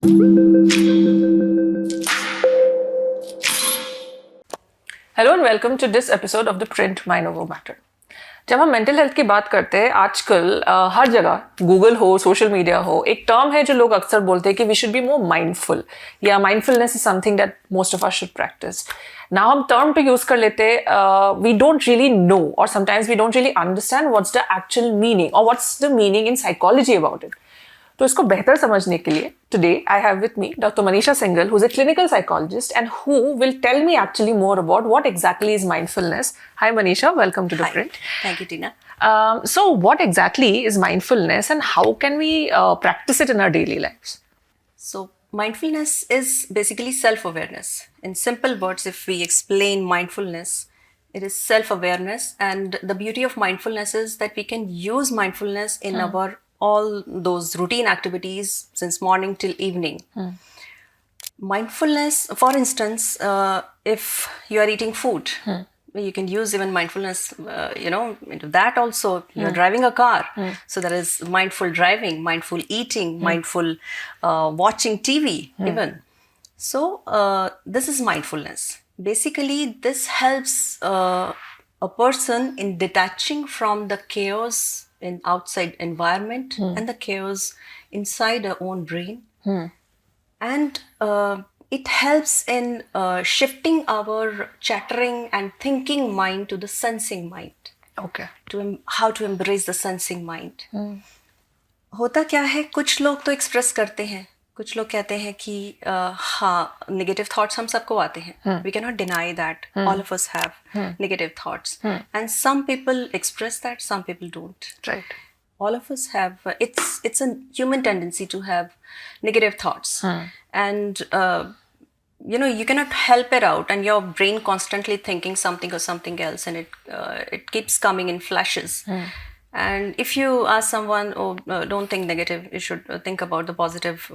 Hello and welcome to this episode of ThePrint Mind Over Matter. जब हम mental health की बात करते हैं आजकल हर जगह गूगल हो सोशल मीडिया हो एक टर्म है जो लोग अक्सर बोलते हैं कि we should be more mindful या mindfulness is something that most of us should practise. Now हम टर्म तो यूज कर लेते वी डोंट रियली नो और sometimes we don't really understand what's the actual meaning और what's the meaning in psychology about it. तो इसको बेहतर समझने के लिए today I have with me Dr. Manisha Singhal, who's a clinical psychologist and who will tell me actually more about what exactly is mindfulness. Hi Manisha, welcome to ThePrint. Thank you, Tina. So what exactly is mindfulness and how can we practice it in our daily lives? So mindfulness is basically self-awareness. In simple words, if we explain mindfulness, it is self-awareness, and the beauty of mindfulness is that we can use mindfulness in our all those routine activities since morning till evening. Mindfulness, for instance, if you are eating food, you can use even mindfulness, into that also. You're driving a car, so there is mindful driving, mindful eating, mindful watching TV even. So this is mindfulness. Basically, this helps a person in detaching from the chaos in outside environment and the chaos inside our own brain, and it helps in shifting our chattering and thinking mind to the sensing mind. Okay. How to embrace the sensing mind. होता क्या है, कुछ लोग तो express करते हैं, कुछ लोग कहते हैं कि हाँ नेगेटिव थॉट्स हम सबको आते हैं. We can not deny that all of us have negative thoughts, and some people express that, some people don't. Right. All of us have it's a human tendency to have negative thoughts, and you cannot help it out, and your brain constantly thinking something or something else, and it keeps coming in flashes. And if you ask someone, don't think negative, you should think about the positive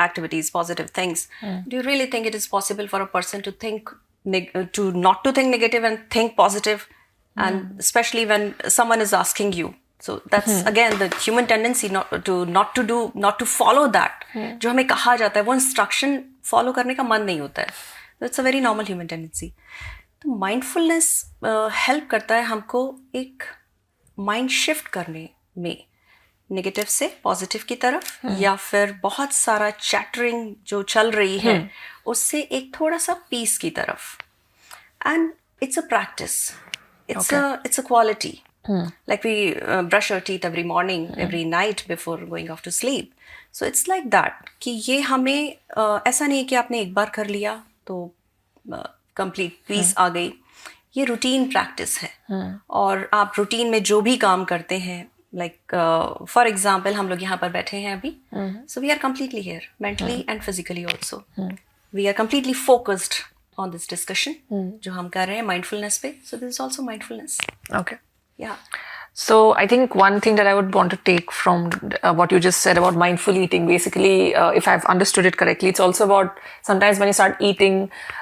activities, positive things. Do you really think it is possible for a person to think not to think negative and think positive? And especially when someone is asking you. So that's again the human tendency not to follow that. जो हमें कहा जाता है वो instruction follow करने का मन नहीं होता है. That's a very normal human tendency. तो mindfulness help करता है हमको एक माइंड शिफ्ट करने में, नेगेटिव से पॉजिटिव की तरफ, या फिर बहुत सारा चैटरिंग जो चल रही है उससे एक थोड़ा सा पीस की तरफ. And it's a practice, it's a quality. Like we brush our teeth every morning, every night before going off to sleep. So it's like that कि ये हमें ऐसा नहीं है कि आपने एक बार कर लिया तो कंप्लीट पीस आ गई. ये रूटीन प्रैक्टिस है, और आप रूटीन में जो भी काम करते हैं, लाइक फॉर एग्जाम्पल हम लोग यहाँ पर बैठे हैं अभी, so we are completely here mentally and physically also. We are completely focused on this discussion जो हम कर रहे हैं माइंडफुलनेस पे. So this is also mindfulness. Okay. या So I think one thing that I would want to take from what you just said about mindful eating, basically, if I've understood it correctly, it's also about sometimes when you start eating,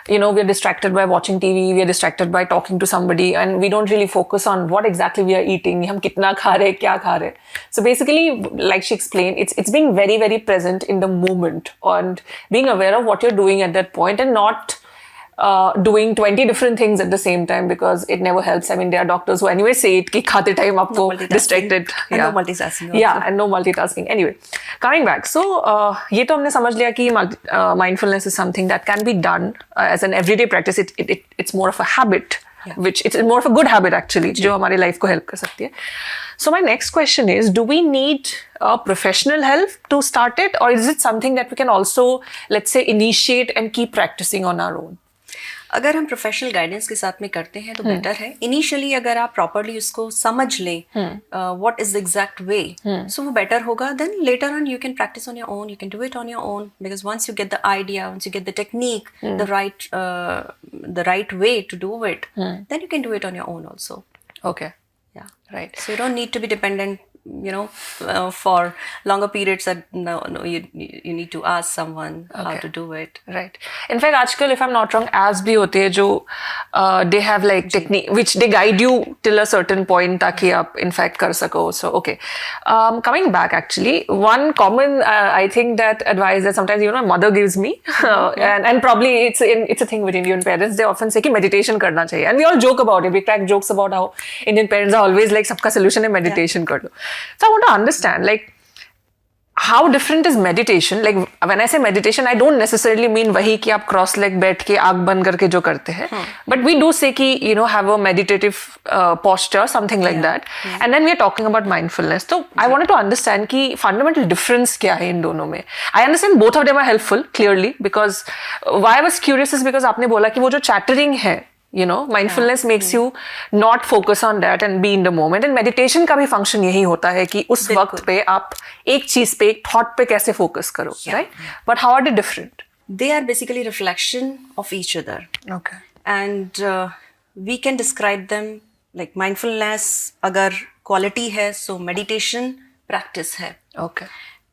we're distracted by watching TV, we are distracted by talking to somebody, and we don't really focus on what exactly we are eating, hum kitna kha rahe, kya kha rahe. So basically, like she explained, it's being very, very present in the moment and being aware of what you're doing at that point and not doing 20 different things at the same time, because it never helps. I mean, there are doctors who anyway say it कि खाते time आपको distracted. And no multitasking also. Yeah, and no multitasking. Anyway, coming back. So ये तो हमने समझ लिया कि mindfulness is something that can be done as an everyday practice. It's more of a habit, which it's more of a good habit actually, जो हमारी life को help कर सकती है. So my next question is, do we need professional help to start it, or is it something that we can also, let's say, initiate and keep practicing on our own? अगर हम professional guidance के साथ में करते हैं तो better है. Initially अगर आप प्रॉपरली उसको समझ लें what is the exact way, so वो बेटर होगा. Then later on you can practice on your own, you can do it on your own, because once you get the idea, once you get the technique, the right way to do it, then you can do it on your own also. Okay. Yeah. Right. So you don't need to be dependent for longer periods, that no, you need to ask someone how to do it. Right. In fact, आजकल if I'm not wrong, apps भी होते हैं जो they have like technique which they guide you till a certain point ताकि आप in fact कर सको. So okay. Coming back, actually, one common I think that advice that sometimes my mother gives me, and probably it's a thing with Indian parents. They often say कि meditation करना चाहिए, and we all joke about it. We crack jokes about how Indian parents are always like सबका solution है meditation कर लो. So I want to understand like how different is meditation? Like when I say meditation, I don't necessarily mean वही कि आप cross leg बैठ के आँख बंद करके जो करते हैं, but we do say कि have a meditative posture, something like that, and then we are talking about mindfulness. So I wanted to understand कि fundamental difference क्या है इन दोनों में. I understand both of them are helpful clearly, because why I was curious is because आपने बोला कि वो जो chattering है, mindfulness makes you not focus on that and be in the moment, and meditation का भी function यही होता है कि उस वक्त पे आप एक चीज पे, एक thought पे कैसे focus करो, right? But how are they different? They are basically reflection of each other. Okay. And we can describe them like mindfulness अगर quality है, so meditation practice है. Okay.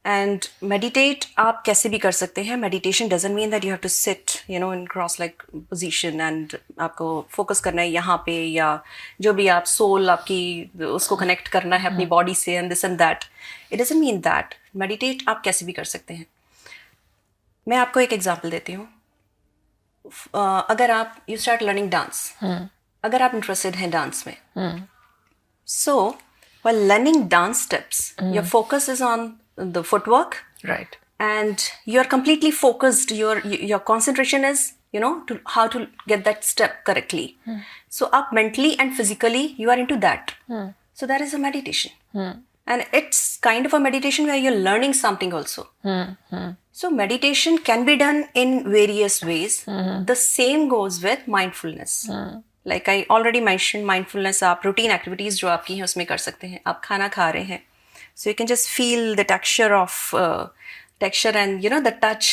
And meditate आप कैसे भी कर सकते हैं. Meditation doesn't mean that you have to sit, in cross-leg position and आपको focus करना है यहाँ पे, या जो भी आप soul आपकी उसको connect करना है अपनी body से, and this and that. It doesn't mean that. Meditate आप कैसे भी कर सकते हैं. मैं आपको एक example देती हूँ. अगर आप you start learning dance, अगर आप interested हैं dance में, so while learning dance steps, your focus is on the footwork, right, and you are completely focused. Your concentration is to how to get that step correctly. So up mentally and physically you are into that. So that is a meditation, and it's kind of a meditation where you're learning something also. So meditation can be done in various ways. The same goes with mindfulness. Like I already mentioned, mindfulness आप routine activities जो आपकी हैं उसमें कर सकते हैं. आप खाना खा रहे हैं, so you can just feel the texture and the touch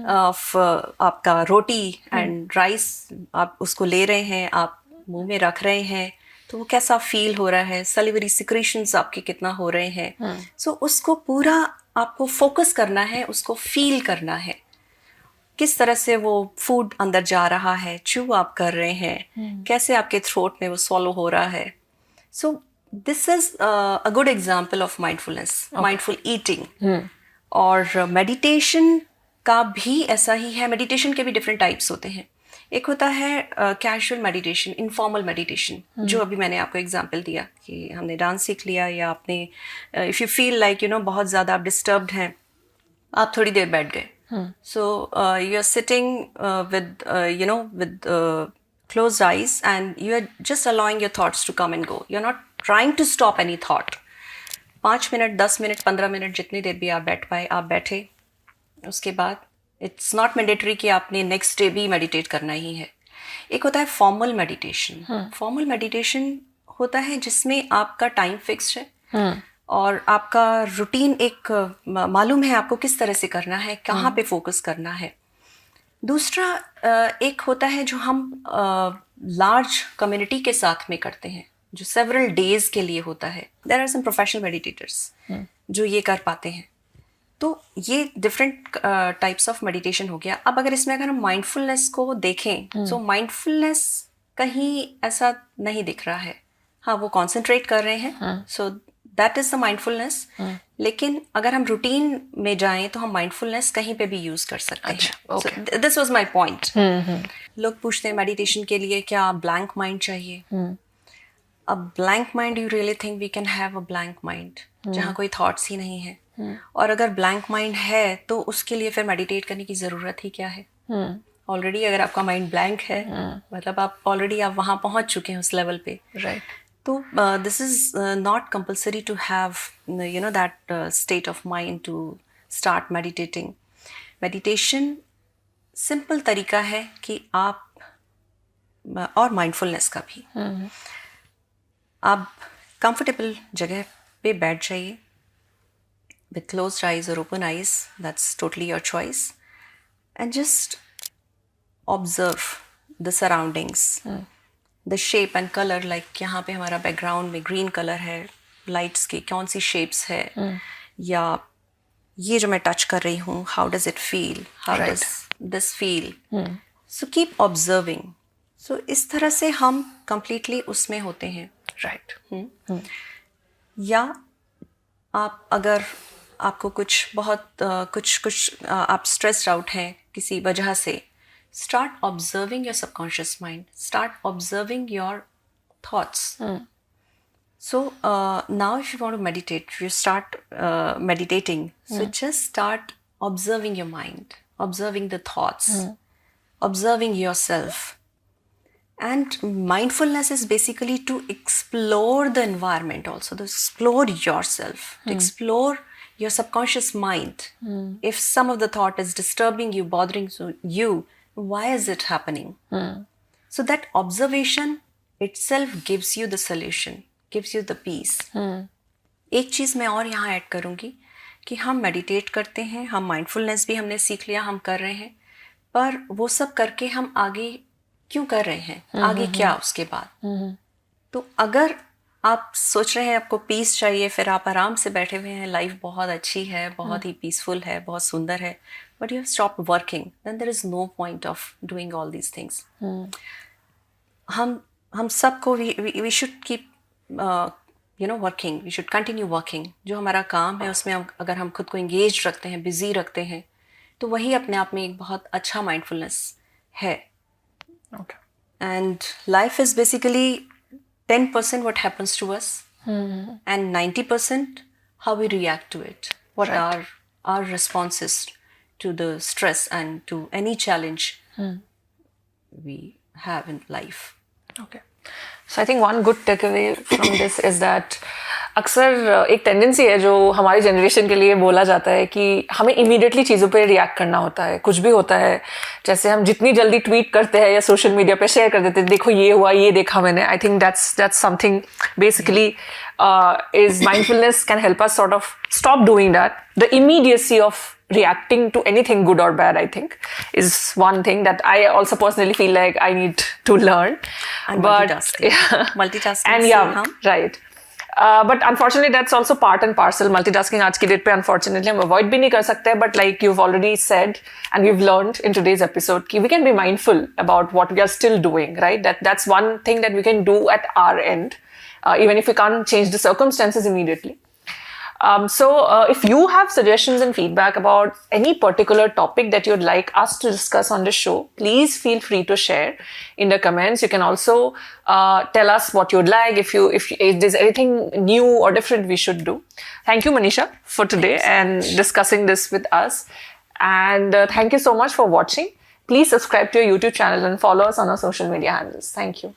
of आपका रोटी and rice. आप उसको ले रहे हैं, आप मुंह में रख रहे हैं, तो वो कैसा फील हो रहा है, salivary secretions आपके कितना हो रहे हैं. So उसको पूरा आपको फोकस करना है, उसको फील करना है, किस तरह से वो फूड अंदर जा रहा है, च्यू आप कर रहे हैं, कैसे आपके थ्रोट में वो स्वॉलो हो रहा है. सो this is a good example of mindfulness, mindful eating. और मेडिटेशन का भी ऐसा ही है. मेडिटेशन के भी डिफरेंट टाइप्स होते हैं. एक होता है कैजुअल मेडिटेशन, इनफॉर्मल मेडिटेशन, जो अभी मैंने आपको एग्जांपल दिया कि हमने डांस सीख लिया, या आपने इफ़ यू फील लाइक बहुत ज़्यादा आप डिस्टर्ब्ड हैं, आप थोड़ी देर बैठ गए. So you are sitting with closed eyes, and you are just allowing your thoughts to come and go. You're not trying to stop any thought. 5 minute, 10 minute, 15 minute, जितनी देर भी आप बैठ पाए आप बैठे. उसके बाद इट्स नॉट मैंडेटरी कि आपने नेक्स्ट डे भी मेडिटेट करना ही है. एक होता है फॉर्मल मेडिटेशन. फॉर्मल मेडिटेशन होता है जिसमें आपका टाइम फिक्स्ड है, और आपका रूटीन एक मालूम है आपको किस तरह से करना है, कहाँ पे फोकस करना है. दूसरा एक होता है जो हम लार्ज कम्युनिटी के साथ में करते हैं, जो सेवरल डेज के लिए होता है. There are some professional meditators जो ये कर पाते हैं. तो ये डिफरेंट टाइप्स ऑफ मेडिटेशन हो गया. अब अगर हम माइंडफुलनेस को देखें, तो माइंडफुलनेस कहीं ऐसा नहीं दिख रहा है. हाँ, वो कॉन्सेंट्रेट कर रहे हैं, so that is the mindfulness. लेकिन अगर हम रूटीन में जाएं तो हम माइंडफुलनेस कहीं पे भी यूज कर सकते हैं. This was my point. लोग पूछते हैं मेडिटेशन के लिए क्या ब्लैंक माइंड चाहिए. अब blank mind, you really think we can have a blank mind जहाँ कोई थॉट्स ही नहीं है? और अगर ब्लैंक माइंड है तो उसके लिए फिर मेडिटेट करने की ज़रूरत ही क्या है? ऑलरेडी अगर आपका माइंड ब्लैंक है, मतलब आप ऑलरेडी आप वहाँ पहुँच चुके हैं उस लेवल पे, राइट? तो this is not compulsory to have that state of mind to start meditating. Meditation simple तरीका है कि आप, और माइंडफुलनेस का भी, आप कंफर्टेबल जगह पे बैठ जाइए with closed eyes or open eyes, that's totally your choice, and just observe the surroundings, the shape and color. Like यहाँ पे हमारा background में green color है, लाइट्स की कौन सी शेप्स है, या ये जो मैं टच कर रही हूँ, how does it feel, how does this feel. So keep observing. So इस तरह से हम कंप्लीटली उसमें होते हैं. राइट. या आप अगर आपको कुछ बहुत आप स्ट्रेस्ड आउट हैं किसी वजह से, start observing your subconscious mind, start observing your thoughts. So now if you want to meditate, if you start meditating, so just start observing your mind, observing the thoughts, observing yourself. And mindfulness is basically to explore the environment also, to explore yourself, to explore your subconscious mind. If some of the thought is disturbing you, bothering you, why is it happening? So that observation itself gives you the solution, gives you the peace. एक चीज़ मैं और यहाँ add करूँगी कि हम meditate करते हैं, हम माइंडफुलनेस भी हमने सीख लिया, हम कर रहे हैं, पर वो सब करके हम आगे क्यों कर रहे हैं, आगे क्या उसके बाद. तो अगर आप सोच रहे हैं आपको पीस चाहिए, फिर आप आराम से बैठे हुए हैं, लाइफ बहुत अच्छी है, बहुत ही पीसफुल है, बहुत सुंदर है, but you have stopped working, then there is no point of doing all these things. हम सबको we should keep working, we should continue working. जो हमारा काम है उसमें अगर हम खुद को एंगेज रखते हैं, बिजी रखते हैं, तो वही अपने आप में एक बहुत अच्छा माइंडफुलनेस है. Okay. And life is basically 10% what happens to us, and 90% how we react to it. What are our responses to the stress and to any challenge we have in life. Okay. So I think one good takeaway from this is that अक्सर एक tendency है जो हमारी generation के लिए बोला जाता है कि हमें इमीडिएटली चीज़ों पे रिएक्ट करना होता है. कुछ भी होता है, जैसे हम जितनी जल्दी ट्वीट करते हैं या सोशल मीडिया पे शेयर कर देते हैं, देखो ये हुआ, ये देखा मैंने. I think that's something basically is mindfulness can help us sort of stop doing that. The immediacy of reacting to anything good or bad, I think, is one thing that I also personally feel like I need to learn. And multitasking. Multitasking. And yeah, right. But unfortunately that's also part and parcel. Multitasking आज की date पे unfortunately हम avoid भी नहीं कर सकते, but like you've already said and we've learned in today's episode कि we can be mindful about what we are still doing, right? That's one thing that we can do at our end, even if we can't change the circumstances immediately. So if you have suggestions and feedback about any particular topic that you'd like us to discuss on the show, please feel free to share in the comments. You can also tell us what you'd like, if there's anything new or different we should do. Thank you, Manisha, for today and discussing this with us. And thank you so much for watching. Please subscribe to our YouTube channel and follow us on our social media handles. Thank you.